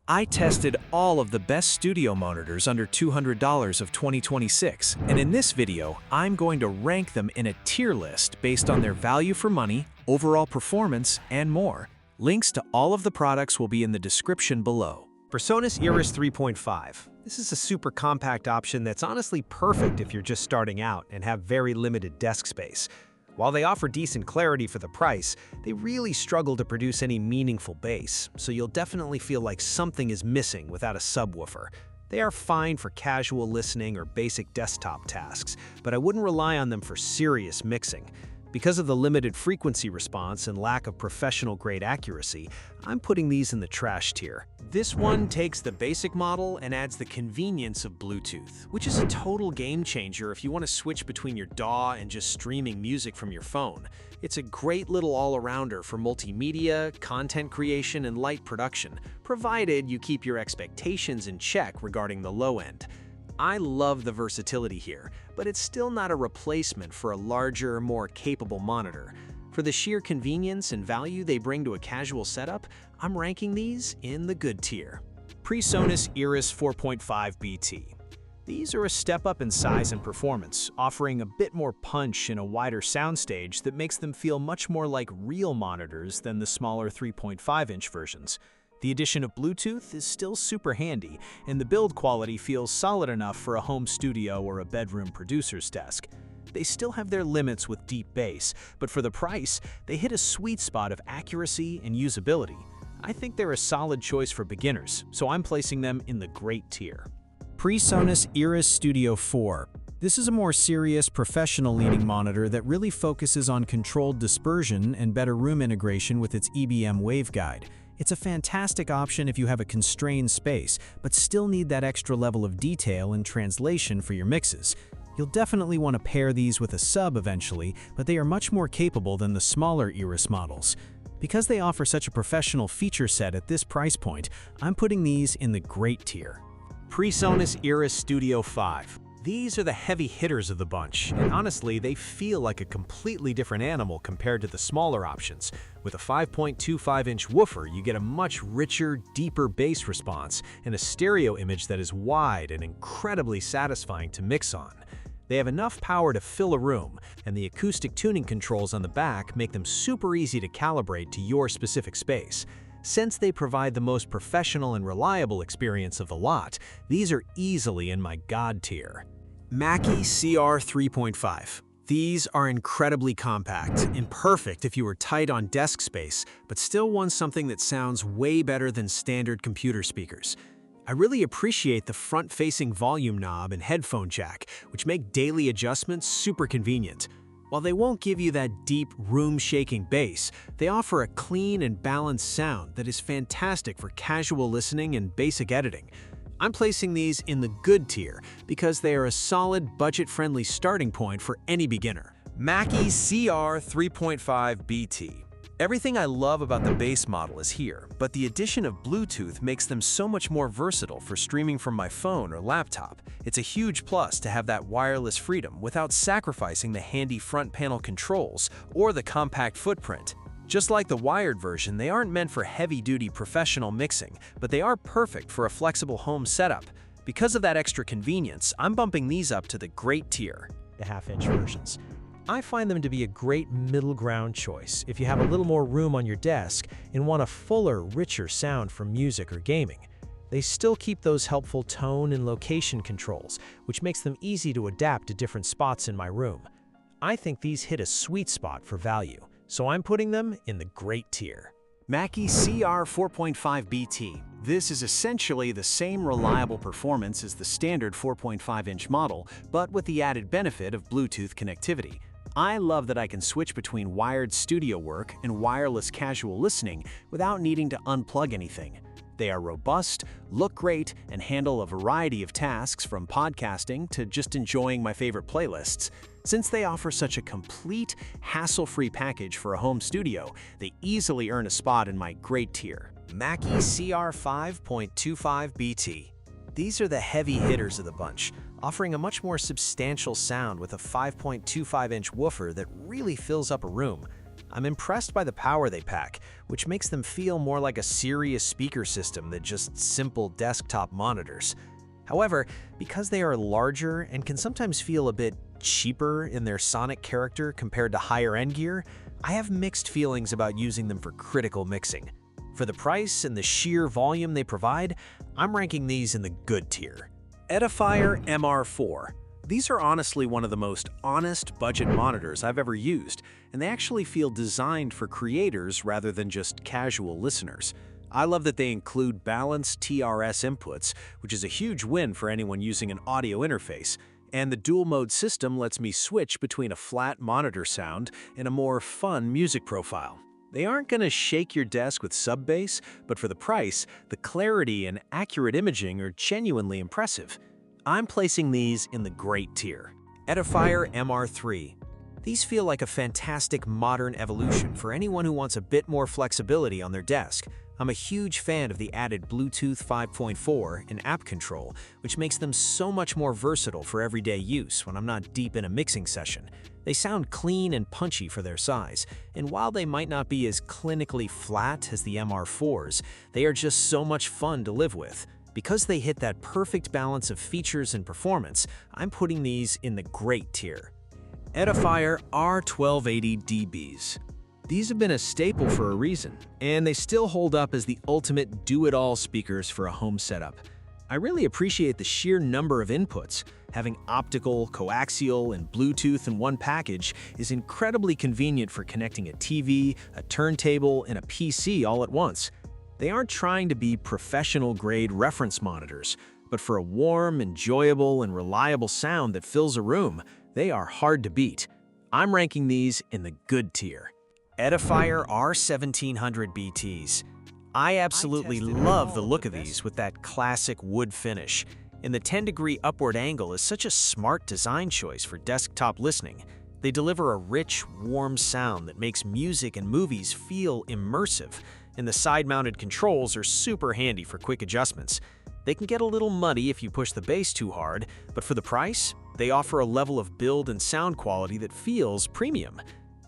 I tested all of the best studio monitors under $200 of 2026, and in this video, I'm going to rank them in a tier list based on their value for money, overall performance, and more. Links to all of the products will be in the description below. PreSonus Eris 3.5. This is a super compact option that's honestly perfect if you're just starting out and have very limited desk space. While they offer decent clarity for the price, they really struggle to produce any meaningful bass, so you'll definitely feel like something is missing without a subwoofer. They are fine for casual listening or basic desktop tasks, but I wouldn't rely on them for serious mixing. Because of the limited frequency response and lack of professional-grade accuracy, I'm putting these in the trash tier. This one takes the basic model and adds the convenience of Bluetooth, which is a total game changer if you want to switch between your DAW and just streaming music from your phone. It's a great little all-arounder for multimedia, content creation, and light production, provided you keep your expectations in check regarding the low end. I love the versatility here, but it's still not a replacement for a larger, more capable monitor. For the sheer convenience and value they bring to a casual setup, I'm ranking these in the good tier. PreSonus Eris 4.5 BT. These are a step up in size and performance, offering a bit more punch and a wider soundstage that makes them feel much more like real monitors than the smaller 3.5-inch versions. The addition of Bluetooth is still super handy, and the build quality feels solid enough for a home studio or a bedroom producer's desk. They still have their limits with deep bass, but for the price, they hit a sweet spot of accuracy and usability. I think they're a solid choice for beginners, so I'm placing them in the great tier. PreSonus Eris Studio 4. This is a more serious, professional-leaning monitor that really focuses on controlled dispersion and better room integration with its EBM waveguide. It's a fantastic option if you have a constrained space, but still need that extra level of detail and translation for your mixes. You'll definitely want to pair these with a sub eventually, but they are much more capable than the smaller Eris models. Because they offer such a professional feature set at this price point, I'm putting these in the great tier. PreSonus Eris Studio 5. These are the heavy hitters of the bunch, and honestly, they feel like a completely different animal compared to the smaller options. With a 5.25-inch woofer, you get a much richer, deeper bass response and a stereo image that is wide and incredibly satisfying to mix on. They have enough power to fill a room, and the acoustic tuning controls on the back make them super easy to calibrate to your specific space. Since they provide the most professional and reliable experience of the lot, these are easily in my God tier. Mackie CR 3.5. These are incredibly compact and perfect if you are tight on desk space, but still want something that sounds way better than standard computer speakers. I really appreciate the front-facing volume knob and headphone jack, which make daily adjustments super convenient. While they won't give you that deep, room-shaking bass, they offer a clean and balanced sound that is fantastic for casual listening and basic editing. I'm placing these in the good tier because they are a solid, budget-friendly starting point for any beginner. Mackie CR 3.5 BT. Everything I love about the base model is here, but the addition of Bluetooth makes them so much more versatile for streaming from my phone or laptop. It's a huge plus to have that wireless freedom without sacrificing the handy front panel controls or the compact footprint. Just like the wired version, they aren't meant for heavy-duty professional mixing, but they are perfect for a flexible home setup. Because of that extra convenience, I'm bumping these up to the great tier. The half-inch versions. I find them to be a great middle ground choice if you have a little more room on your desk and want a fuller, richer sound from music or gaming. They still keep those helpful tone and location controls, which makes them easy to adapt to different spots in my room. I think these hit a sweet spot for value, so I'm putting them in the great tier. Mackie CR 4.5 BT. This is essentially the same reliable performance as the standard 4.5-inch model, but with the added benefit of Bluetooth connectivity. I love that I can switch between wired studio work and wireless casual listening without needing to unplug anything. They are robust, look great, and handle a variety of tasks from podcasting to just enjoying my favorite playlists. Since they offer such a complete, hassle-free package for a home studio, they easily earn a spot in my great tier. Mackie CR 5.25 BT. These are the heavy hitters of the bunch, offering a much more substantial sound with a 5.25-inch woofer that really fills up a room. I'm impressed by the power they pack, which makes them feel more like a serious speaker system than just simple desktop monitors. However, because they are larger and can sometimes feel a bit cheaper in their sonic character compared to higher-end gear, I have mixed feelings about using them for critical mixing. For the price and the sheer volume they provide, I'm ranking these in the good tier. Edifier MR4. These are honestly one of the most honest budget monitors I've ever used, and they actually feel designed for creators rather than just casual listeners. I love that they include balanced TRS inputs, which is a huge win for anyone using an audio interface, and the dual-mode system lets me switch between a flat monitor sound and a more fun music profile. They aren't going to shake your desk with sub-bass, but for the price, the clarity and accurate imaging are genuinely impressive. I'm placing these in the great tier. Edifier MR3. These feel like a fantastic modern evolution for anyone who wants a bit more flexibility on their desk. I'm a huge fan of the added Bluetooth 5.4 and app control, which makes them so much more versatile for everyday use when I'm not deep in a mixing session. They sound clean and punchy for their size, and while they might not be as clinically flat as the MR4s, they are just so much fun to live with. Because they hit that perfect balance of features and performance, I'm putting these in the great tier. Edifier R1280DBs. These have been a staple for a reason, and they still hold up as the ultimate do-it-all speakers for a home setup. I really appreciate the sheer number of inputs. Having optical, coaxial, and Bluetooth in one package is incredibly convenient for connecting a TV, a turntable, and a PC all at once. They aren't trying to be professional-grade reference monitors, but for a warm, enjoyable, and reliable sound that fills a room, they are hard to beat. I'm ranking these in the good tier. Edifier R1700 BTs. I absolutely love the look of these with that classic wood finish, and the 10-degree upward angle is such a smart design choice for desktop listening. They deliver a rich, warm sound that makes music and movies feel immersive, and the side-mounted controls are super handy for quick adjustments. They can get a little muddy if you push the bass too hard, but for the price, they offer a level of build and sound quality that feels premium.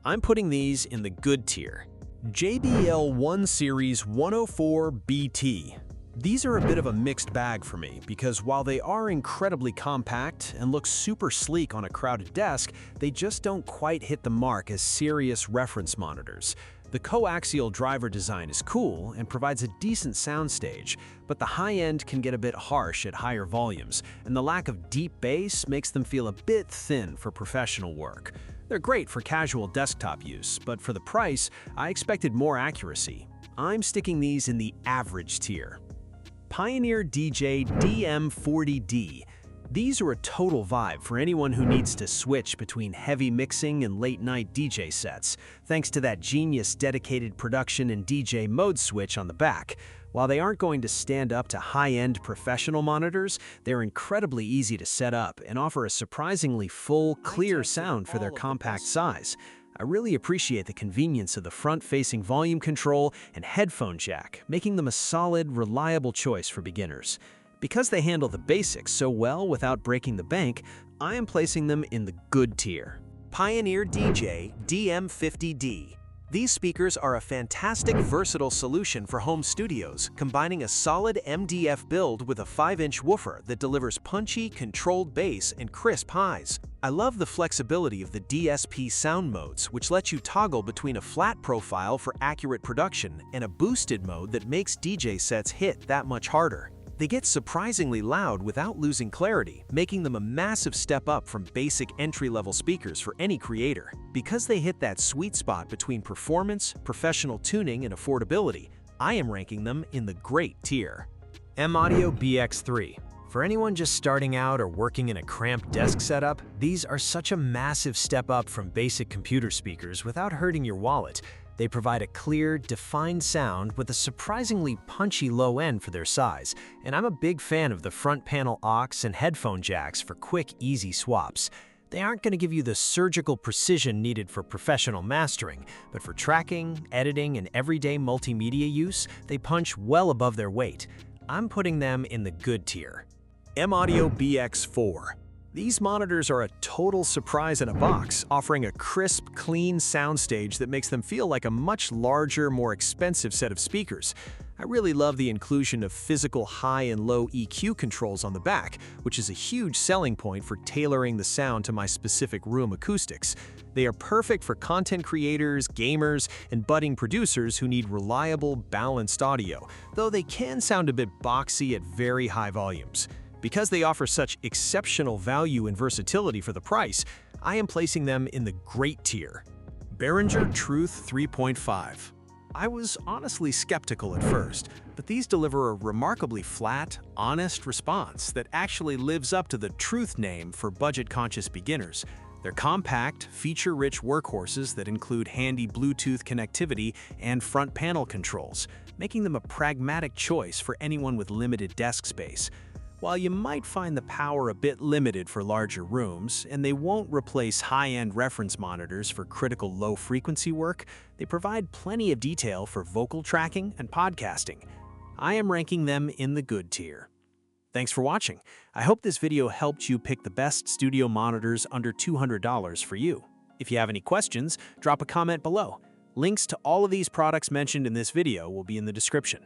I'm putting these in the good tier. JBL 1 Series 104 BT. These are a bit of a mixed bag for me because while they are incredibly compact and look super sleek on a crowded desk, they just don't quite hit the mark as serious reference monitors. The coaxial driver design is cool and provides a decent soundstage, but the high end can get a bit harsh at higher volumes, and the lack of deep bass makes them feel a bit thin for professional work. They're great for casual desktop use, but for the price, I expected more accuracy. I'm sticking these in the average tier. Pioneer DJ DM40D. These are a total vibe for anyone who needs to switch between heavy mixing and late-night DJ sets, thanks to that genius dedicated production and DJ mode switch on the back. While they aren't going to stand up to high-end professional monitors, they're incredibly easy to set up and offer a surprisingly full, clear sound for their compact size. I really appreciate the convenience of the front-facing volume control and headphone jack, making them a solid, reliable choice for beginners. Because they handle the basics so well without breaking the bank, I am placing them in the good tier. Pioneer DJ DM50D. These speakers are a fantastic, versatile solution for home studios, combining a solid MDF build with a 5-inch woofer that delivers punchy, controlled bass and crisp highs. I love the flexibility of the DSP sound modes, which lets you toggle between a flat profile for accurate production and a boosted mode that makes DJ sets hit that much harder. They get surprisingly loud without losing clarity, making them a massive step up from basic entry-level speakers for any creator. Because they hit that sweet spot between performance, professional tuning, and affordability, I am ranking them in the great tier. M-Audio BX3. For anyone just starting out or working in a cramped desk setup, these are such a massive step up from basic computer speakers without hurting your wallet. They provide a clear, defined sound with a surprisingly punchy low end for their size, and I'm a big fan of the front panel aux and headphone jacks for quick, easy swaps. They aren't going to give you the surgical precision needed for professional mastering, but for tracking, editing, and everyday multimedia use, they punch well above their weight. I'm putting them in the good tier. M-Audio BX4. These monitors are a total surprise in a box, offering a crisp, clean soundstage that makes them feel like a much larger, more expensive set of speakers. I really love the inclusion of physical high and low EQ controls on the back, which is a huge selling point for tailoring the sound to my specific room acoustics. They are perfect for content creators, gamers, and budding producers who need reliable, balanced audio, though they can sound a bit boxy at very high volumes. Because they offer such exceptional value and versatility for the price, I am placing them in the great tier. Behringer Truth 3.5. I was honestly skeptical at first, but these deliver a remarkably flat, honest response that actually lives up to the Truth name for budget-conscious beginners. They're compact, feature-rich workhorses that include handy Bluetooth connectivity and front panel controls, making them a pragmatic choice for anyone with limited desk space. While you might find the power a bit limited for larger rooms, and they won't replace high-end reference monitors for critical low-frequency work, they provide plenty of detail for vocal tracking and podcasting. I am ranking them in the good tier. Thanks for watching. I hope this video helped you pick the best studio monitors under $200 for you. If you have any questions, drop a comment below. Links to all of these products mentioned in this video will be in the description.